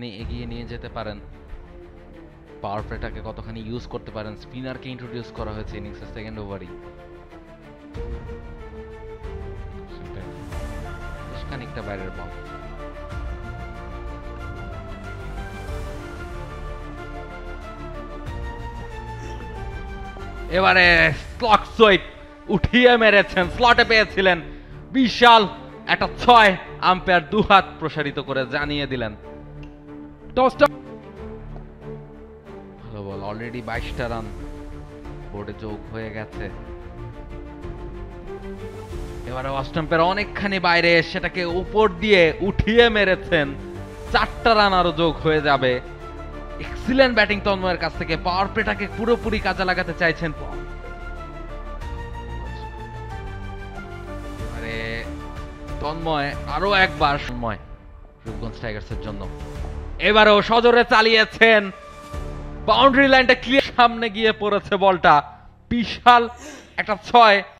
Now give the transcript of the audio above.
এগিয়ে নিয়ে যেতে পারেন, পাওয়ার প্লেটাকে কতখানি ইউজ করতে পারেন। স্পিনারকে ইন্ট্রোডিউস করা হয়েছে ইনিংসের সেকেন্ড ওভারই। বেশ খানিকটা বাইরের বল। এবারে স্লট সুইপ উঠিয়ে মেরেছেন, স্লটে পেয়েছিলেন, বিশাল একটা 6। আম্পায়ার দুহাত প্রসারিত করে জানিয়ে দিলেন টসটা ভালো বল। অলরেডি 22টা রান বোর্ডে যোগ হয়ে গেছে। এবারে অস্টাম্পের অনেকখানি বাইরে, সেটাকে উপর দিয়ে উঠিয়ে মেরেছেন, 4টা রান আরো যোগ হয়ে যাবে। এক্সিলেন্ট ব্যাটিং তন্ময়ের কাছ থেকে। পাওয়ার প্লেটাকে পুরোপুরি কাজে লাগাতে চাইছেন। আরে তন্ময় আরো একবার তন্ময় রূপগঞ্জ টাইগার্সের জন্য এবারেও সজোরে চালিয়েছেন, বাউন্ডারি লাইনটা ক্লিয়ার, সামনে গিয়ে পড়েছে বলটা, বিশাল একটা 6।